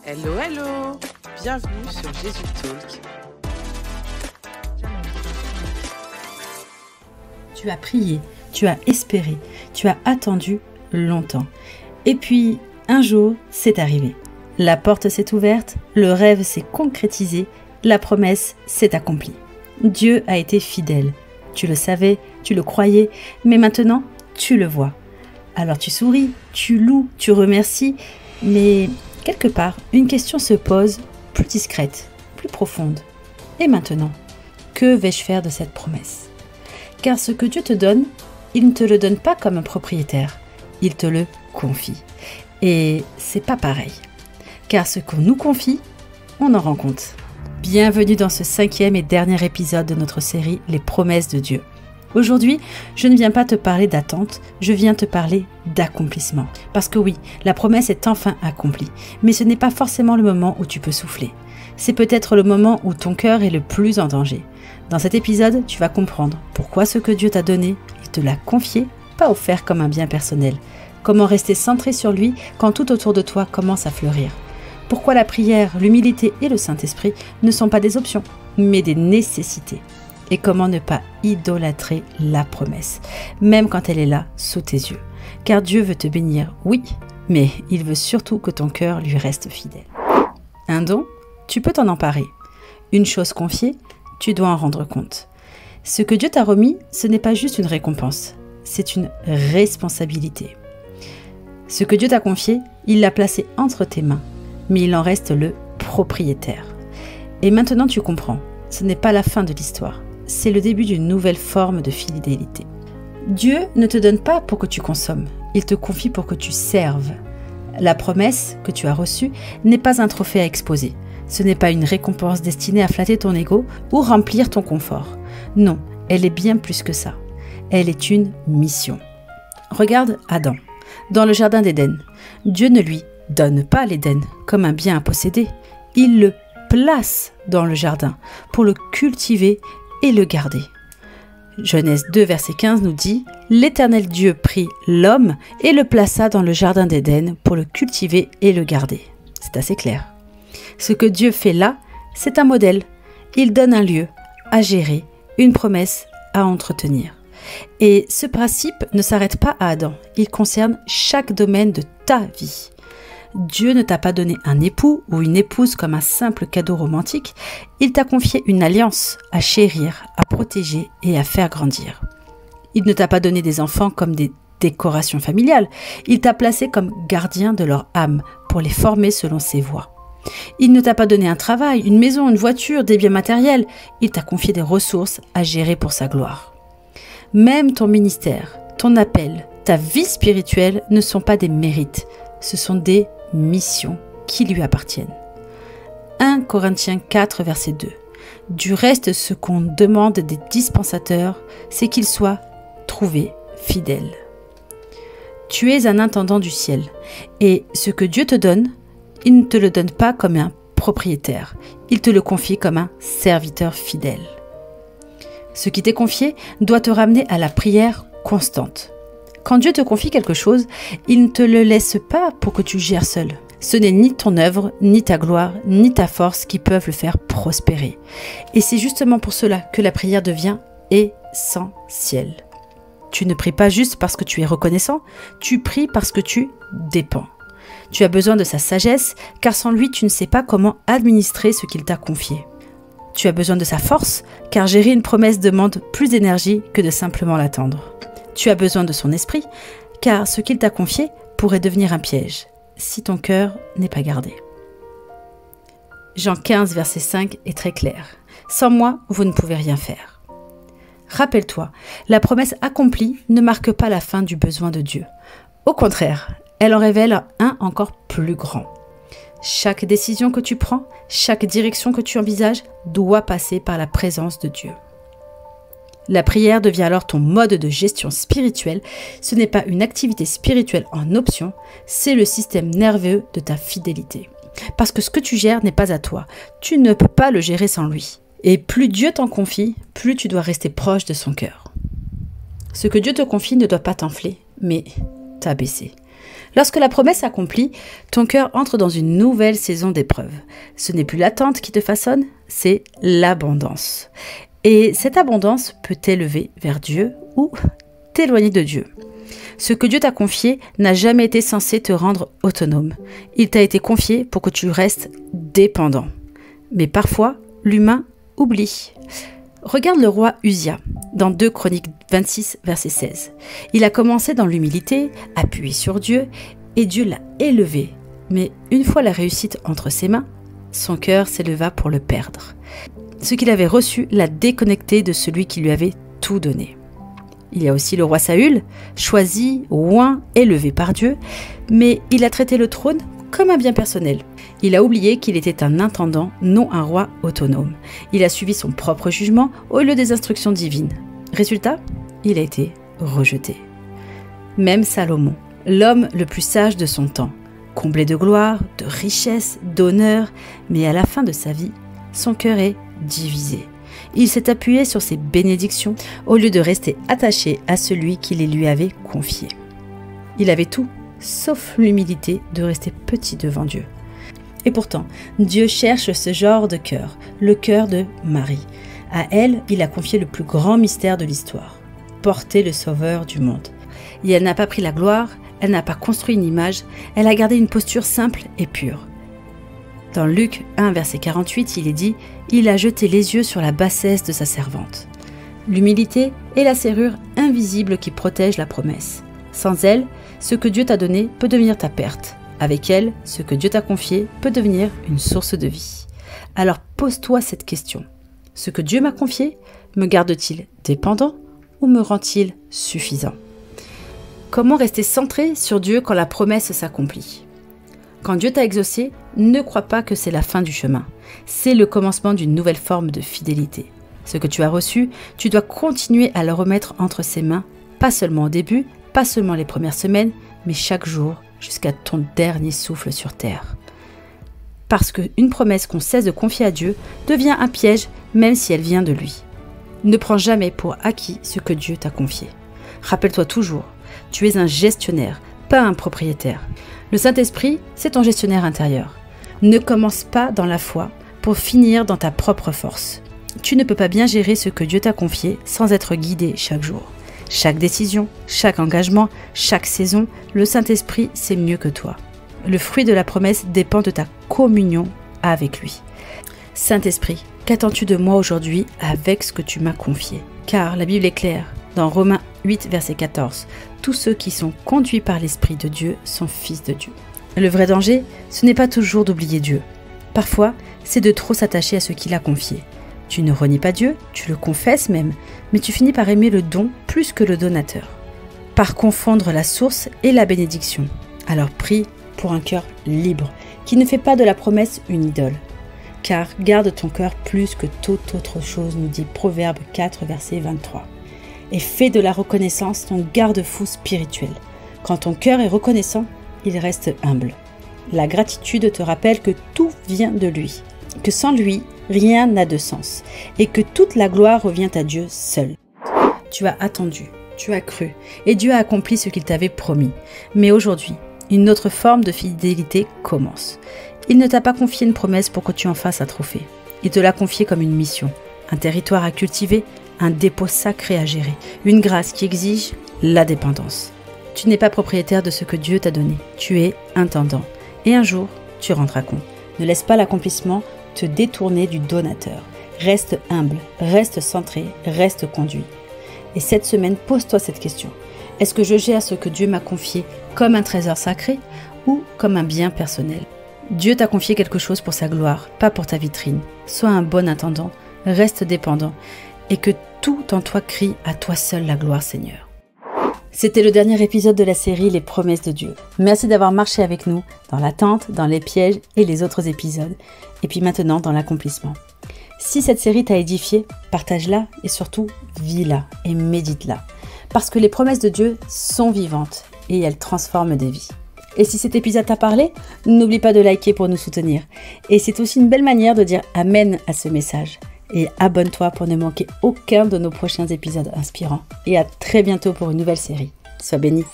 Hello, hello! Bienvenue sur Jésus Talk. Tu as prié, tu as espéré, tu as attendu longtemps. Et puis, un jour, c'est arrivé. La porte s'est ouverte, le rêve s'est concrétisé, la promesse s'est accomplie. Dieu a été fidèle. Tu le savais, tu le croyais, mais maintenant, tu le vois. Alors tu souris, tu loues, tu remercies, mais quelque part, une question se pose, plus discrète, plus profonde. Et maintenant, que vais-je faire de cette promesse ? Car ce que Dieu te donne, il ne te le donne pas comme un propriétaire, il te le confie. Et c'est pas pareil. Car ce qu'on nous confie, on en rend compte. Bienvenue dans ce 5e et dernier épisode de notre série Les promesses de Dieu. Aujourd'hui, je ne viens pas te parler d'attente, je viens te parler d'accomplissement. Parce que oui, la promesse est enfin accomplie, mais ce n'est pas forcément le moment où tu peux souffler. C'est peut-être le moment où ton cœur est le plus en danger. Dans cet épisode, tu vas comprendre pourquoi ce que Dieu t'a donné, il te l'a confié, pas offert comme un bien personnel. Comment rester centré sur lui quand tout autour de toi commence à fleurir. Pourquoi la prière, l'humilité et le Saint-Esprit ne sont pas des options, mais des nécessités. Et comment ne pas idolâtrer la promesse, même quand elle est là, sous tes yeux. Car Dieu veut te bénir, oui, mais il veut surtout que ton cœur lui reste fidèle. Un don, tu peux t'en emparer. Une chose confiée, tu dois en rendre compte. Ce que Dieu t'a remis, ce n'est pas juste une récompense, c'est une responsabilité. Ce que Dieu t'a confié, il l'a placé entre tes mains, mais il en reste le propriétaire. Et maintenant tu comprends, ce n'est pas la fin de l'histoire, c'est le début d'une nouvelle forme de fidélité. Dieu ne te donne pas pour que tu consommes, il te confie pour que tu serves. La promesse que tu as reçue n'est pas un trophée à exposer. Ce n'est pas une récompense destinée à flatter ton ego ou remplir ton confort. Non, elle est bien plus que ça. Elle est une mission. Regarde Adam. Dans le jardin d'Éden, Dieu ne lui donne pas l'Éden comme un bien à posséder. Il le place dans le jardin pour le cultiver et le garder. Genèse 2, verset 15 nous dit « L'Éternel Dieu prit l'homme et le plaça dans le jardin d'Éden pour le cultiver et le garder. » C'est assez clair. Ce que Dieu fait là, c'est un modèle. Il donne un lieu à gérer, une promesse à entretenir. Et ce principe ne s'arrête pas à Adam, il concerne chaque domaine de ta vie. Dieu ne t'a pas donné un époux ou une épouse comme un simple cadeau romantique, il t'a confié une alliance à chérir, à protéger et à faire grandir. Il ne t'a pas donné des enfants comme des décorations familiales, il t'a placé comme gardien de leur âme pour les former selon ses voies. Il ne t'a pas donné un travail, une maison, une voiture, des biens matériels, il t'a confié des ressources à gérer pour sa gloire. Même ton ministère, ton appel, ta vie spirituelle ne sont pas des mérites, ce sont des missions qui lui appartiennent. 1 Corinthiens 4, verset 2. Du reste, ce qu'on demande des dispensateurs, c'est qu'ils soient trouvés fidèles. Tu es un intendant du ciel, et ce que Dieu te donne, il ne te le donne pas comme un propriétaire, il te le confie comme un serviteur fidèle. Ce qui t'est confié doit te ramener à la prière constante. Quand Dieu te confie quelque chose, il ne te le laisse pas pour que tu gères seul. Ce n'est ni ton œuvre, ni ta gloire, ni ta force qui peuvent le faire prospérer. Et c'est justement pour cela que la prière devient essentielle. Tu ne pries pas juste parce que tu es reconnaissant, tu pries parce que tu dépends. Tu as besoin de sa sagesse, car sans lui, tu ne sais pas comment administrer ce qu'il t'a confié. Tu as besoin de sa force, car gérer une promesse demande plus d'énergie que de simplement l'attendre. Tu as besoin de son esprit, car ce qu'il t'a confié pourrait devenir un piège, si ton cœur n'est pas gardé. Jean 15, verset 5 est très clair. « Sans moi, vous ne pouvez rien faire. » Rappelle-toi, la promesse accomplie ne marque pas la fin du besoin de Dieu. Au contraire, elle en révèle un encore plus grand. Chaque décision que tu prends, chaque direction que tu envisages doit passer par la présence de Dieu. La prière devient alors ton mode de gestion spirituelle. Ce n'est pas une activité spirituelle en option, c'est le système nerveux de ta fidélité. Parce que ce que tu gères n'est pas à toi. Tu ne peux pas le gérer sans lui. Et plus Dieu t'en confie, plus tu dois rester proche de son cœur. Ce que Dieu te confie ne doit pas t'enfler, mais t'abaisser. Lorsque la promesse s'accomplit, ton cœur entre dans une nouvelle saison d'épreuves. Ce n'est plus l'attente qui te façonne, c'est l'abondance. Et cette abondance peut t'élever vers Dieu ou t'éloigner de Dieu. Ce que Dieu t'a confié n'a jamais été censé te rendre autonome. Il t'a été confié pour que tu restes dépendant. Mais parfois, l'humain oublie. Regarde le roi Uzia, dans 2 Chroniques 26, verset 16. Il a commencé dans l'humilité, appuyé sur Dieu, et Dieu l'a élevé. Mais une fois la réussite entre ses mains, son cœur s'éleva pour le perdre. Ce qu'il avait reçu l'a déconnecté de celui qui lui avait tout donné. Il y a aussi le roi Saül, choisi, oint, élevé par Dieu, mais il a traité le trône comme un bien personnel. Il a oublié qu'il était un intendant, non un roi autonome. Il a suivi son propre jugement au lieu des instructions divines. Résultat, il a été rejeté. Même Salomon, l'homme le plus sage de son temps, comblé de gloire, de richesse, d'honneur, mais à la fin de sa vie, son cœur est divisé. Il s'est appuyé sur ses bénédictions au lieu de rester attaché à celui qui les lui avait confiés. Il avait tout, sauf l'humilité de rester petit devant Dieu. Et pourtant, Dieu cherche ce genre de cœur, le cœur de Marie. À elle, il a confié le plus grand mystère de l'histoire, porter le Sauveur du monde. Et elle n'a pas pris la gloire, elle n'a pas construit une image, elle a gardé une posture simple et pure. Dans Luc 1, verset 48, il est dit « Il a jeté les yeux sur la bassesse de sa servante ». L'humilité est la serrure invisible qui protège la promesse. Sans elle, ce que Dieu t'a donné peut devenir ta perte. Avec elle, ce que Dieu t'a confié peut devenir une source de vie. Alors pose-toi cette question. Ce que Dieu m'a confié, me garde-t-il dépendant ou me rend-il suffisant? Comment rester centré sur Dieu quand la promesse s'accomplit? Quand Dieu t'a exaucé, ne crois pas que c'est la fin du chemin. C'est le commencement d'une nouvelle forme de fidélité. Ce que tu as reçu, tu dois continuer à le remettre entre ses mains, pas seulement au début, pas seulement les premières semaines, mais chaque jour, jusqu'à ton dernier souffle sur terre. Parce qu'une promesse qu'on cesse de confier à Dieu devient un piège, même si elle vient de lui. Ne prends jamais pour acquis ce que Dieu t'a confié. Rappelle-toi toujours, tu es un gestionnaire, pas un propriétaire. Le Saint-Esprit, c'est ton gestionnaire intérieur. Ne commence pas dans la foi pour finir dans ta propre force. Tu ne peux pas bien gérer ce que Dieu t'a confié sans être guidé chaque jour. Chaque décision, chaque engagement, chaque saison, le Saint-Esprit sait mieux que toi. Le fruit de la promesse dépend de ta communion avec lui. Saint-Esprit, qu'attends-tu de moi aujourd'hui avec ce que tu m'as confié? Car la Bible est claire, dans Romains 8, verset 14, tous ceux qui sont conduits par l'Esprit de Dieu sont fils de Dieu. Le vrai danger, ce n'est pas toujours d'oublier Dieu. Parfois, c'est de trop s'attacher à ce qu'il a confié. Tu ne renies pas Dieu, tu le confesses même, mais tu finis par aimer le don plus que le donateur. Par confondre la source et la bénédiction. Alors prie pour un cœur libre, qui ne fait pas de la promesse une idole. Car garde ton cœur plus que toute autre chose, nous dit Proverbe 4, verset 23. Et fais de la reconnaissance ton garde-fou spirituel. Quand ton cœur est reconnaissant, il reste humble. La gratitude te rappelle que tout vient de lui, que sans lui, rien n'a de sens, et que toute la gloire revient à Dieu seul. Tu as attendu, tu as cru, et Dieu a accompli ce qu'il t'avait promis. Mais aujourd'hui, une autre forme de fidélité commence. Il ne t'a pas confié une promesse pour que tu en fasses un trophée. Il te l'a confié comme une mission, un territoire à cultiver, un dépôt sacré à gérer, une grâce qui exige la dépendance. Tu n'es pas propriétaire de ce que Dieu t'a donné, tu es intendant. Et un jour, tu rendras compte. Ne laisse pas l'accomplissement te détourner du donateur. Reste humble, reste centré, reste conduit. Et cette semaine, pose-toi cette question. Est-ce que je gère ce que Dieu m'a confié comme un trésor sacré ou comme un bien personnel? Dieu t'a confié quelque chose pour sa gloire, pas pour ta vitrine. Sois un bon intendant, reste dépendant et que tout en toi crie à toi seul la gloire, Seigneur. C'était le dernier épisode de la série Les promesses de Dieu. Merci d'avoir marché avec nous dans l'attente, dans les pièges et les autres épisodes, et puis maintenant dans l'accomplissement. Si cette série t'a édifié, partage-la et surtout vis-la et médite-la. Parce que les promesses de Dieu sont vivantes et elles transforment des vies. Et si cet épisode t'a parlé, n'oublie pas de liker pour nous soutenir. Et c'est aussi une belle manière de dire Amen à ce message. Et abonne-toi pour ne manquer aucun de nos prochains épisodes inspirants. Et à très bientôt pour une nouvelle série. Sois béni.